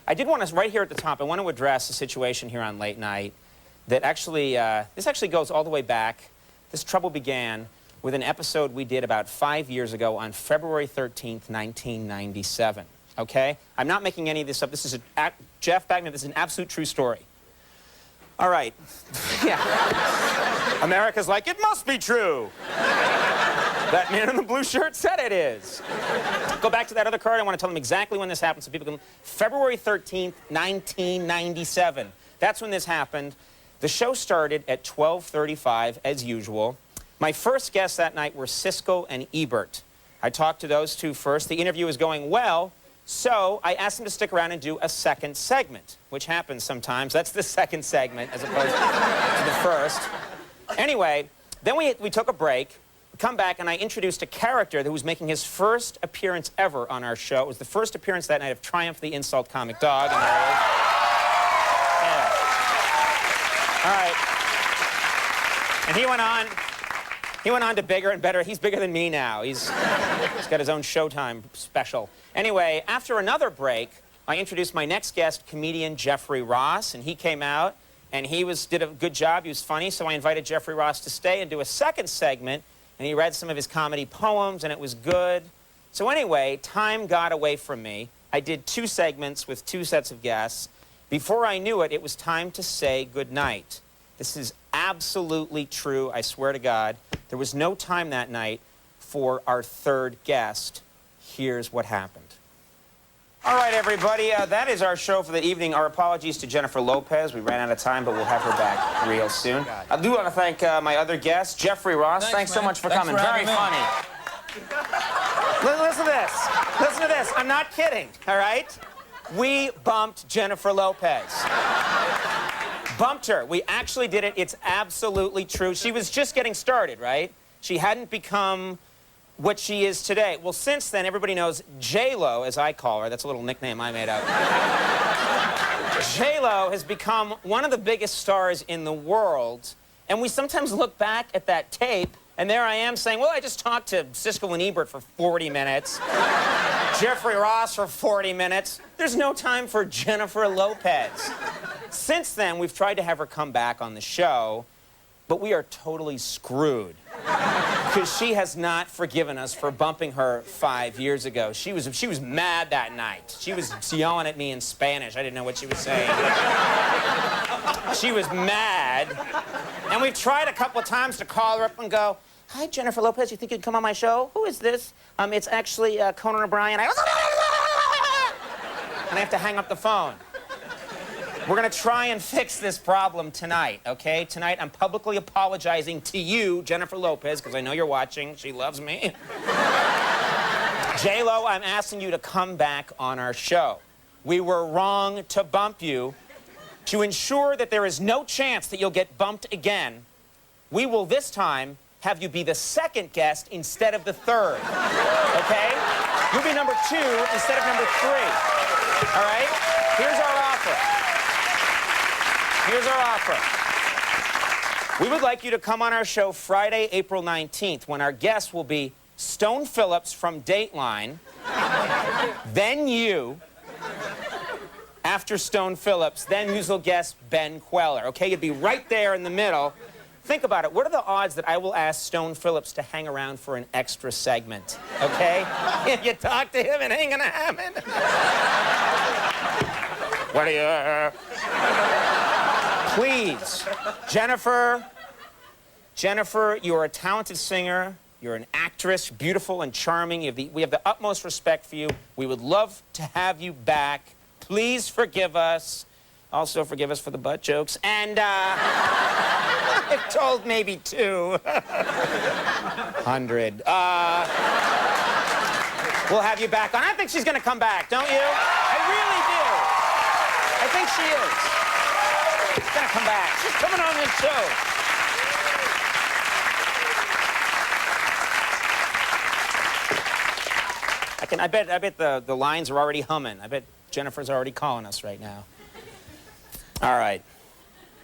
I did want to, right here at the top, I want to address a situation here on Late Night that actually, this actually goes all the way back. This trouble began with an episode we did about 5 years ago on February 13th, 1997. Okay? I'm not making any of this up. This is Jeff Bagman, this is an absolute true story. All right. Yeah. America's like, it must be true. That man in the blue shirt said it is. Go back to that other card. I want to tell them exactly when this happened so people can... February 13th, 1997. That's when this happened. The show started at 12:35, as usual. My first guests that night were Siskel and Ebert. I talked to those two first. The interview was going well, so I asked them to stick around and do a second segment, which happens sometimes. That's the second segment as opposed to the first. Anyway, then we took a break, come back, and I introduced a character that was making his first appearance ever on our show. It was the first appearance that night of Triumph the Insult Comic Dog. And there he is. Yeah. All right. And he went on to bigger and better. He's bigger than me now. He's got his own Showtime special. Anyway, after another break, I introduced my next guest, comedian Jeffrey Ross, and he came out, and he did a good job. He was funny, so I invited Jeffrey Ross to stay and do a second segment, and he read some of his comedy poems, and it was good. So anyway, time got away from me. I did 2 segments with 2 sets of guests. Before I knew it, it was time to say goodnight. This is absolutely true, I swear to God. There was no time that night for our third guest. Here's what happened. All right, everybody, that is our show for the evening. Our apologies to Jennifer Lopez. We ran out of time, but we'll have her back real soon. I do want to thank my other guest, Jeffrey Ross. Thanks so much for coming. Very funny. Listen to this. Listen to this. I'm not kidding, all right? We bumped Jennifer Lopez. Bumped her. We actually did it. It's absolutely true. She was just getting started, right? She hadn't become what she is today. Well, since then, everybody knows J-Lo, as I call her. That's a little nickname I made up. J-Lo has become one of the biggest stars in the world, and we sometimes look back at that tape, and there I am saying, well, I just talked to Siskel and Ebert for 40 minutes, Jeffrey Ross for 40 minutes. There's no time for Jennifer Lopez. Since then, we've tried to have her come back on the show, but we are totally screwed because she has not forgiven us for bumping her 5 years ago. She was mad that night. She was yelling at me in Spanish. I didn't know what she was saying. She was mad. And we've tried a couple of times to call her up and go, hi, Jennifer Lopez, you think you can come on my show? Who is this? It's actually Conan O'Brien. And I have to hang up the phone. We're going to try and fix this problem tonight, okay? Tonight, I'm publicly apologizing to you, Jennifer Lopez, because I know you're watching. She loves me. J-Lo, I'm asking you to come back on our show. We were wrong to bump you. To ensure that there is no chance that you'll get bumped again, we will this time have you be the second guest instead of the third, okay? You'll be number 2 instead of number 3, all right? Here's our offer. Here's our offer. We would like you to come on our show Friday, April 19th, when our guest will be Stone Phillips from Dateline, then you, after Stone Phillips, then musical guest Ben Queller, okay? You'd be right there in the middle. Think about it. What are the odds that I will ask Stone Phillips to hang around for an extra segment, okay? If you talk to him, it ain't gonna happen. What are you... Please, Jennifer, you're a talented singer. You're an actress, beautiful and charming. We have the utmost respect for you. We would love to have you back. Please forgive us. Also, forgive us for the butt jokes. And, I've told maybe 200. We'll have you back on. I think she's gonna come back, don't you? I really do. I think she is. She's gonna come back. She's coming on this show. I bet the lines are already humming. I bet Jennifer's already calling us right now. All right.